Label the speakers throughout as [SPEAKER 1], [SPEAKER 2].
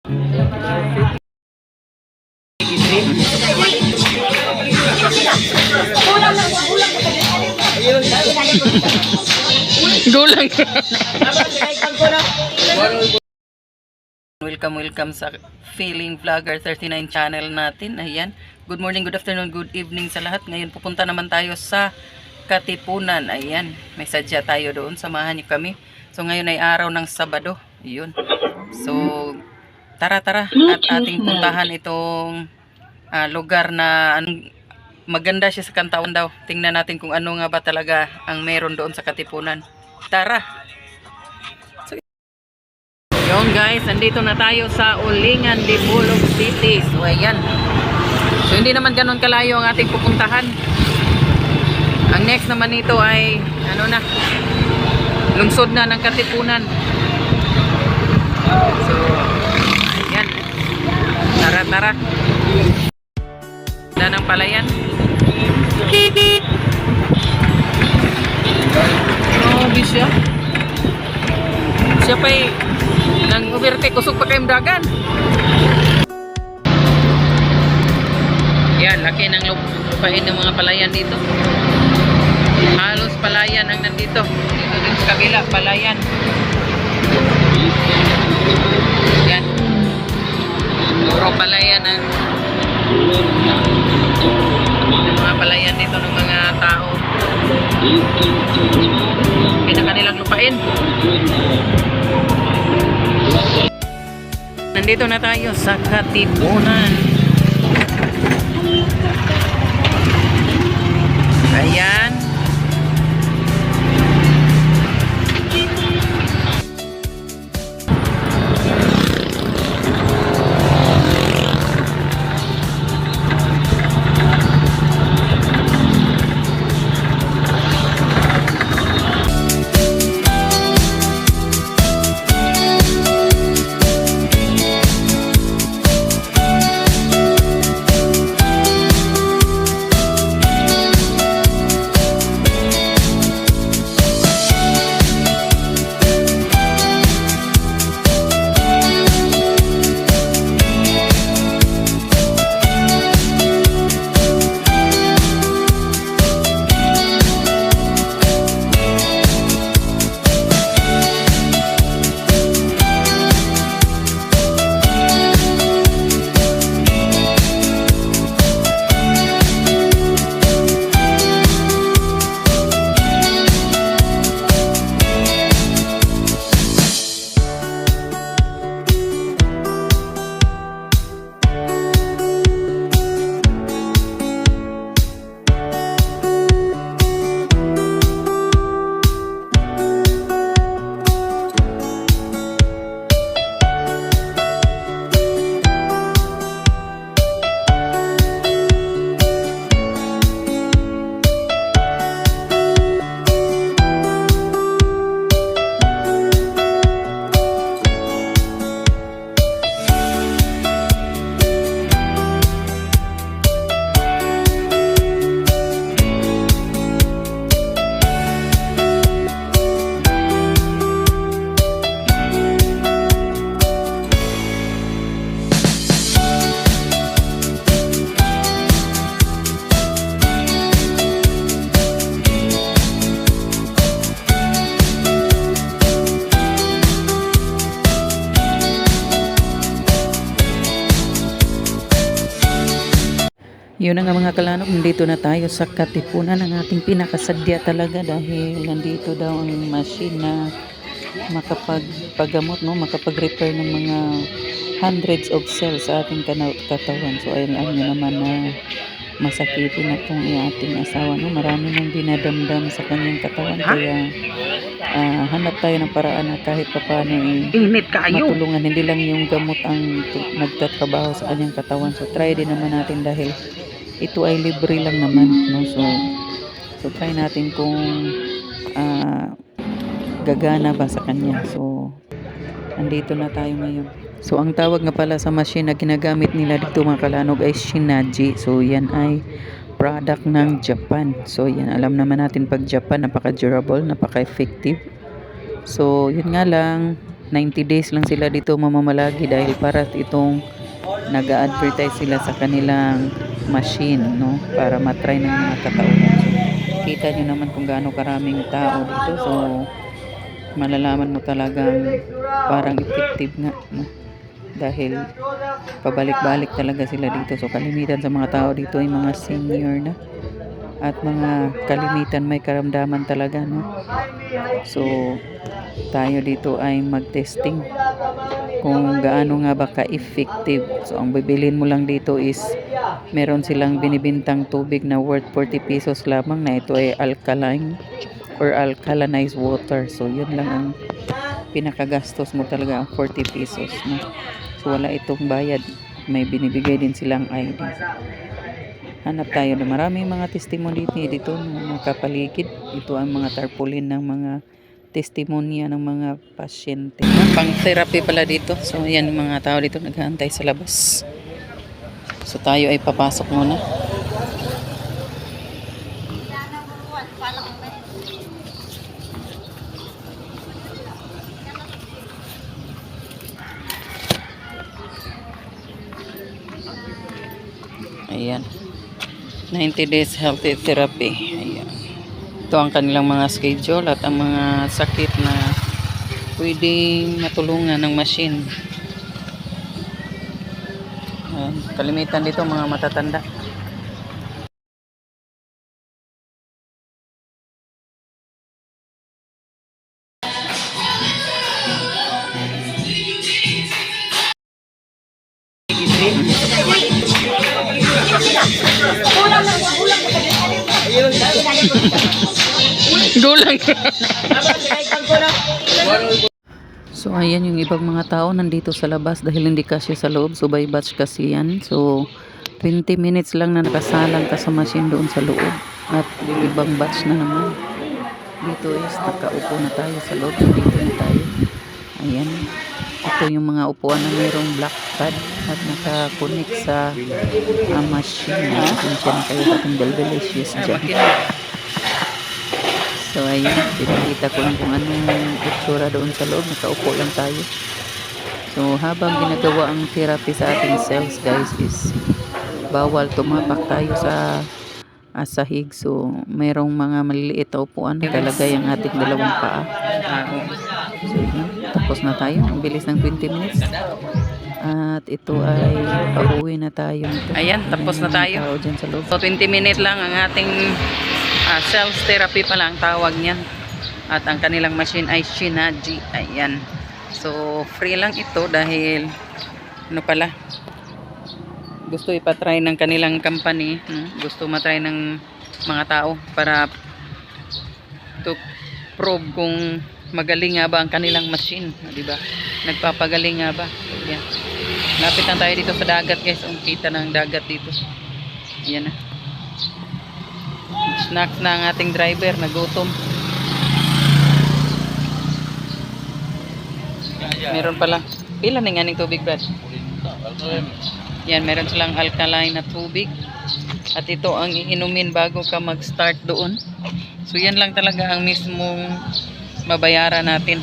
[SPEAKER 1] Gulang. Welcome sa Feeling Vlogger 39 channel natin. Ayan. Good morning, good afternoon, good evening sa lahat. Ngayon pupunta naman tayo sa Katipunan. Ayan. May sadya tayo doon. Samahan niyo kami. So ngayon ay araw ng Sabado. Ayun. So tara at ating puntahan itong lugar na maganda siya sa Kantawan daw. Tingnan natin kung ano nga ba talaga ang meron doon sa Katipunan. Tara! So, yun guys, nandito na tayo sa Ulingan, Dipolog City. So ayan. So hindi naman ganun kalayo ang ating pupuntahan. Ang next naman nito ay lungsod na ng Katipunan. So ayan. Tara. Ganda ng palayan. Grabe siya. Siya pa'y nang overtake, usok pa kayong dagan. Yan, laki ng lupain ng mga palayan dito. Halos palayan ang nandito. Dito din sa kabila, palayan. Yan. Puro palayan ang mga palayan dito ng mga tao. Pinakanilang lupain. Nandito na tayo sa Katipunan. Ayan. Yun nga mga kalanok, nandito na tayo sa Katipunan, ang ating pinakasadya talaga dahil nandito daw ang machine na makapagpagamot, makapag-repair ng mga hundreds of cells sa ating katawan. So ayun nyo naman na masakitin na itong ating asawa. Marami nang dinadamdam sa kanyang katawan. Kaya hanap tayo ng paraan na kahit paano matulungan. Hindi lang yung gamot ang nagtatrabaho sa kanyang katawan. So try din naman natin dahil ito ay libre lang naman, no? So try natin kung gagana ba sa kanya. So andito na tayo ngayon. So ang tawag nga pala sa machine na ginagamit nila dito mga kalanog ay Shinaji. So yan ay product ng Japan. So yan, alam naman natin pag Japan, napaka durable, napaka effective. So yun nga lang, 90 days lang sila dito mamamalagi dahil para itong nag-a-advertise sila sa kanilang machine, no, para matry ng mga katauhan. So, kita nyo naman kung gaano karaming tao dito, so malalaman mo talagang parang effective nga, no, dahil pabalik-balik talaga sila dito. So kalimitan sa mga tao dito ay mga senior na at mga kalimitan may karamdaman talaga, no. So tayo dito ay mag-testing kung gaano nga ba ka-effective. So ang bibilin mo lang dito is meron silang binibintang tubig na worth 40 pesos lamang, na ito ay alkaline or alkalinized water. So yun lang ang pinakagastos mo talaga, ang 40 pesos, no? So wala itong bayad, may binibigay din silang ID. Hanap tayo na maraming mga testimony dito na nakapaligid. Ito ang mga tarpaulin ng mga testimonya ng mga pasyente. Pang therapy pala dito. So yan yung mga tao dito naghahantay sa labas. So tayo ay papasok muna. Ayan. 90 days healthy therapy. Ayan. Ito ang kanilang mga schedule at ang mga sakit na pwedeng matulungan ng machine. Ayan. Kalimitan dito mga matatanda. Gulang. So ayan yung ibang mga tao nandito sa labas dahil hindi kasi sa loob. So by batch kasi yan. So 20 minutes lang na nakasalang ka sa machine doon sa loob. At ibang batch na naman. Dito is nakaupo na tayo sa loob. Dito na tayo. Ayan. Ito yung mga upuan na mayroong black pad at nakakonect sa machine. Pasensya na kayo sa ating delicious dyan. So ayan, pinakita ko lang kung anong itsura doon sa loob. Nakaupo lang tayo. So habang ginagawa ang therapy sa ating cells, guys, is bawal tumapak tayo sa sahig. So mayroong mga maliliit na upuan na talagay ang ating dalawang paa. So yun, tapos na tayo. Ang bilis ng 20 minutes. At ito ay pauwi na tayo nito. Ayan, tapos na tayo. So 20 minutes lang ang ating cells therapy pala ang tawag niyan. At ang kanilang machine ay Synergy. Ayan. So free lang ito dahil ano pala, gusto ipatry ng kanilang company. Gusto matry ng mga tao para to prove kung magaling nga ba ang kanilang machine, di ba? Nagpapagaling nga ba? Ayan. Lapit na tayo dito sa dagat, guys. Ang kita ng dagat dito. Ayan na. Snacks na ang ating driver, nagutom. Meron pala. Pila na nga ng tubig, Brad? Yan, meron silang alkaline na tubig. At ito ang iinumin bago ka mag-start doon. So yan lang talaga ang mismong mabayaran natin.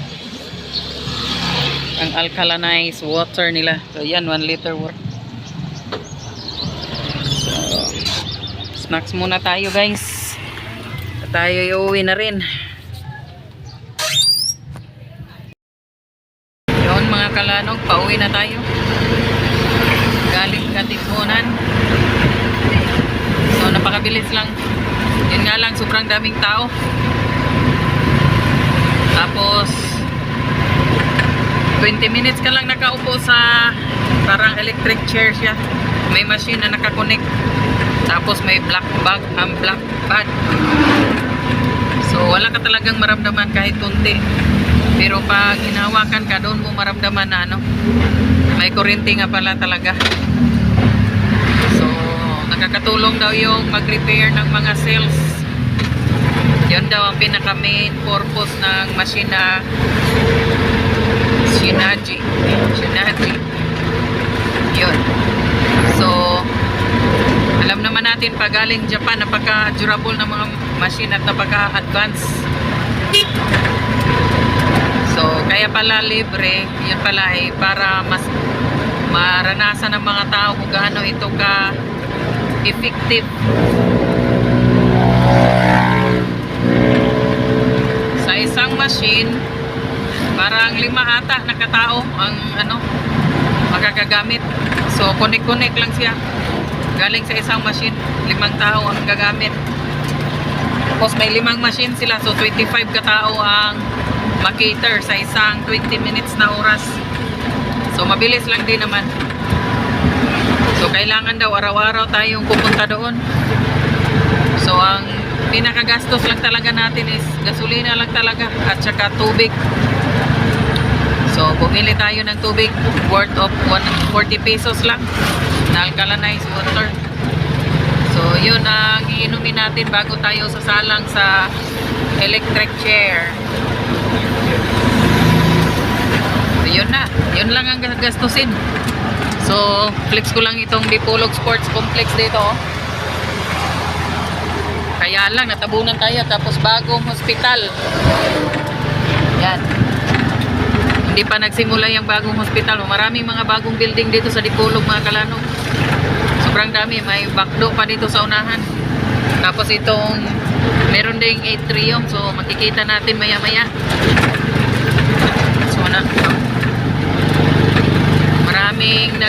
[SPEAKER 1] Ang alkalinized water nila. So yan, 1 liter worth. So, snacks muna tayo, guys. Tayo iuwi na rin. Yun mga kalanog, pauwi na tayo. Galing Katipunan. So napakabilis lang. Yun nga lang, sobrang daming tao. Tapos 20 minutes ka lang nakaupo sa parang electric chair siya. May machine na nakakonect. Tapos may black bag, black pad. So wala ka talagang maramdaman kahit tunti. Pero pag hinawakan ka, doon mo maramdaman na ano, may kuryente nga pala talaga. So nakakatulong daw yung mag-repair ng mga cells. Yun daw ang pinaka main purpose ng machine na Synergy. Yun. So alam naman natin pag galing Japan, napaka-durable na mga machine at napaka-advanced. So Kaya pala libre, yun pala ay para mas maranasan ng mga tao kung gaano ito ka effective. Sa isang machine, parang 5 ata na katao ang magagagamit. So connect lang siya. Galing sa isang machine, 5 tao ang gagamit. Tapos may 5 machine sila, so 25 katao ang makater sa isang 20 minutes na oras. So mabilis lang din naman. So kailangan daw araw-araw tayong pupunta doon. So ang pinakagastos lang talaga natin is gasolina lang talaga at saka tubig. So bumili tayo ng tubig worth of 140 pesos lang na alkalinized water. So yun ang iinumin natin bago tayo sasalang sa electric chair. Yun na, yun lang ang gastusin. So flex ko lang itong Dipolog Sports Complex dito. Kaya lang natabunan tayo, tapos bagong hospital. Yan, hindi pa nagsimula yung bagong hospital. Maraming mga bagong building dito sa Dipolog mga kalanong. Sobrang dami, may backdo pa dito sa unahan. Tapos itong meron ding atrium, so makikita natin maya maya. So na maraming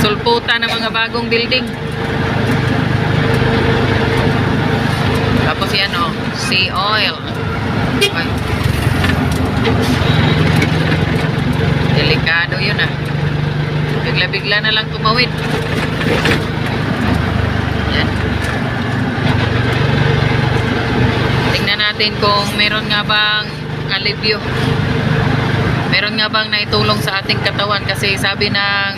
[SPEAKER 1] sulputan ng mga bagong building. Tapos yan sea oil. Okay. Delikado yun bigla-bigla na lang tumawid. Yan. Tingnan natin kung meron nga bang alivio. Meron nga bang naitulong sa ating katawan, kasi sabi ng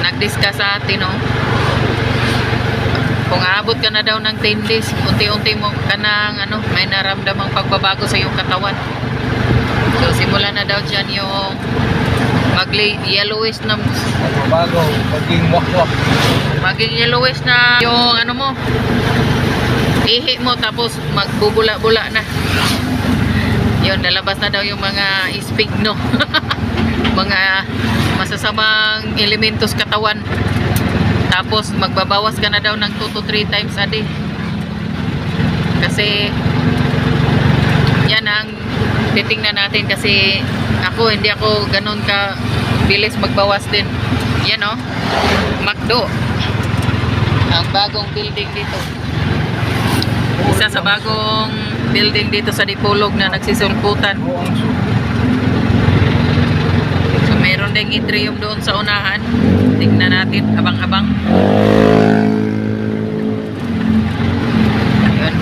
[SPEAKER 1] nag-discuss sa atin kung aabot ka na daw ng 10 days, unti-unti mo ka ng may naramdamang pagbabago sa iyong katawan. So simula na daw dyan yung yellowish na
[SPEAKER 2] pagbabago, maging wakwak.
[SPEAKER 1] Maging yellowish na yung mo, ihi mo, tapos magbubula-bula na. Yun, lalabas na daw yung mga ispigno. Mga masasamang elementos katawan. Tapos magbabawas ka na daw ng 2 to 3 times a day. Kasi yan ang titingnan natin, kasi hindi ako ganun ka bilis magbawas din. Yan McDo. Ang bagong building dito. Isa sa bagong building dito sa Dipolog na nagsisulputan. So mayroon ding atrium doon sa unahan. Tingnan natin, abang-abang. Yun.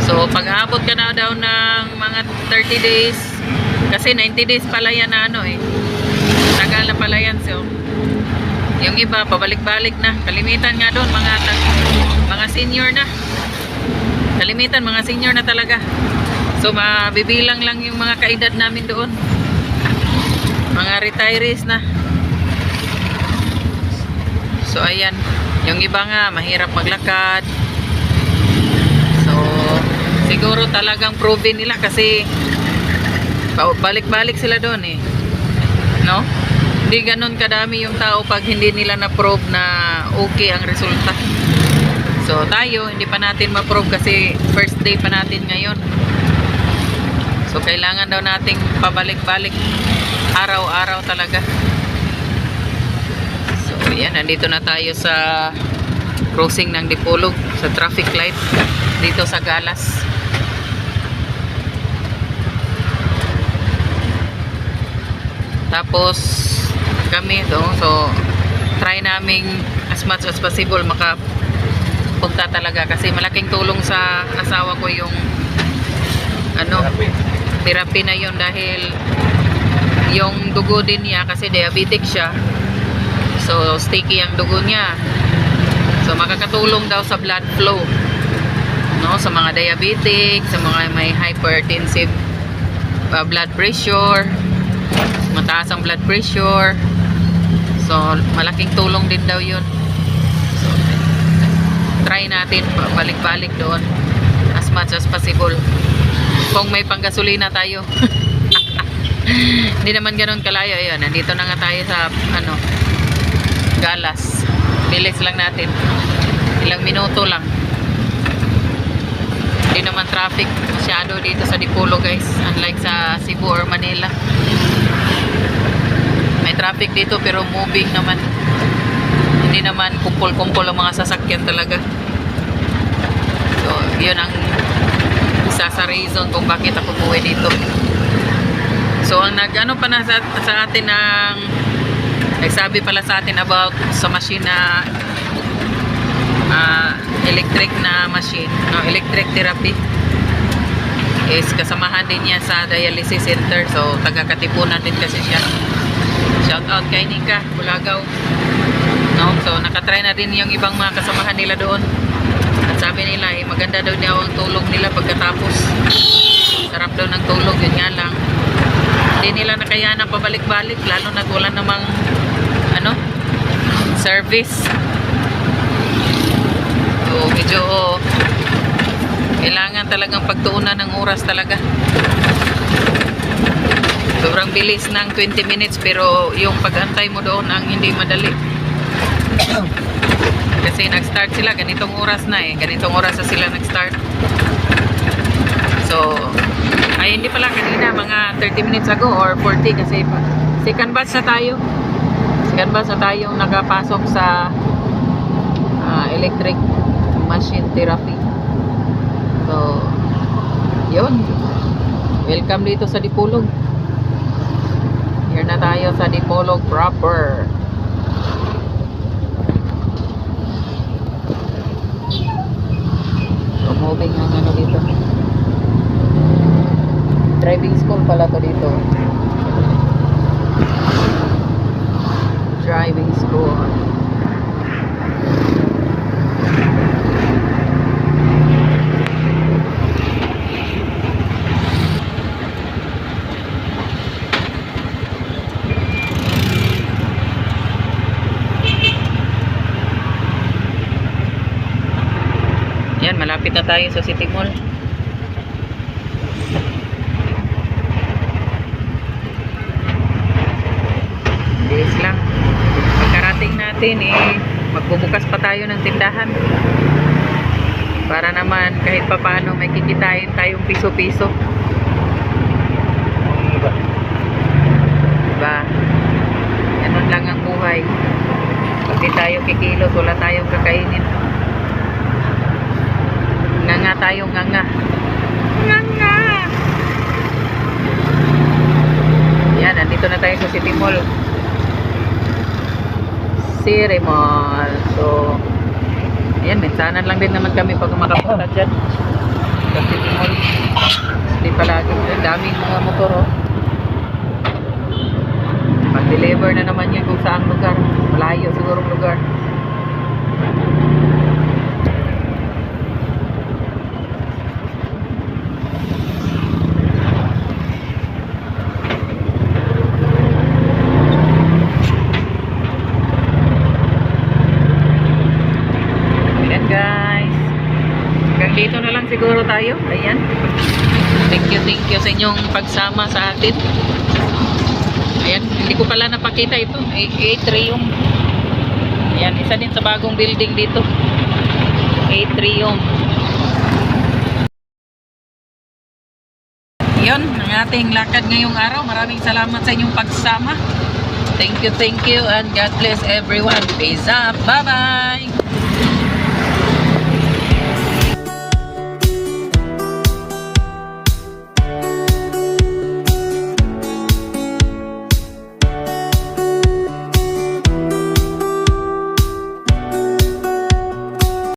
[SPEAKER 1] So pag-aabot ka na daw ng mga 30 days, kasi 90 days pala yan na tagal na pala yan. So yung iba pabalik-balik na. Kalimitan nga doon mga senior na. Kalimitan mga senior na talaga. So mabibilang lang yung mga kaedad namin doon. Mga retirees na. So ayan, yung iba nga mahirap maglakad. So siguro talagang proven nila, kasi balik-balik sila doon no? Hindi ganun kadami yung tao pag hindi nila na-prove na okay ang resulta. So tayo, hindi pa natin ma-prove kasi first day pa natin ngayon. So kailangan daw nating pabalik-balik araw-araw talaga. So yan, nandito na tayo sa crossing ng Dipolog, sa traffic light dito sa Galas. Tapos kami doon, so try naming as much as possible makapunta talaga, kasi malaking tulong sa asawa ko yung therapy na yun, dahil yung dugo din niya, kasi diabetic siya, so sticky ang dugo niya. So makakatulong daw sa blood flow, no, sa mga diabetic, sa mga may hypertensive blood pressure, mataas ang blood pressure. So malaking tulong din daw yun. So try natin balik-balik doon as much as possible. Kung may panggasolina tayo. Hindi naman ganoon kalayo. Ayun, nandito na nga tayo sa Galas. Bilis lang natin. Ilang minuto lang. Hindi naman traffic masyado dito sa Dipolo, guys. Unlike sa Cebu or Manila. May traffic dito pero moving naman. Hindi naman kumpol-kumpol ang mga sasakyan talaga. So, yun ang isa sa reason kung bakit ako buhay dito. So, ang nag-ano pa na sa atin ng nagsabi pala sa atin about sa machine na electric na machine, no, electric therapy is kasamahan din niya sa dialysis center. So, taga-Katipunan din kasi siya. Shout out kay Nika Bulagaw. No? So, nakatry na din yung ibang mga kasamahan nila doon. At sabi nila, maganda daw daw ang tulog nila pagkatapos. Sarap daw ng tulog, yun nga lang. Hindi nila nakayanan pabalik-balik, lalo na wala namang service. So, medyo kailangan talagang pagtuunan ng oras talaga. Sobrang bilis ng 20 minutes pero yung pag-antay mo doon ang hindi madali. Kasi nag-start sila ganitong oras na ganitong oras na sila nag-start. So ay hindi pala kanina, mga 30 minutes ago or 40 kasi second batch na tayo yung nakapasok sa electric machine therapy. So yun, welcome dito sa Dipolog. Here na tayo sa Dipolog proper. Moving ang dito. Driving school pala to dito. Driving school. Yan, malapit na tayo sa City Mall. Bilis lang. Pagkarating natin magbubukas pa tayo ng tindahan. Para naman kahit papaano may kikitain tayong piso-piso. Diba? Ganun lang ang buhay. Pag di tayo kikilos, wala tayong kakainin. Nga tayo, nga. Yan, nandito na tayo sa City Mall. City Mall. So, ayan, minsanan lang din naman kami pag makapunta dyan. Sa City Mall. Hindi palagi. Daming mga motor, Pag-deliver na naman yan kung saang lugar. Malayo sigurong lugar. Dito na lang siguro tayo. Ayan. Thank you sa inyong pagsama sa atin. Ayan. Hindi ko pala napakita ito. Atrium. Ayan. Isa din sa bagong building dito. Atrium. Yun. Ang ating lakad ngayong araw. Maraming salamat sa inyong pagsama. Thank you. And God bless everyone. Peace up. Bye-bye.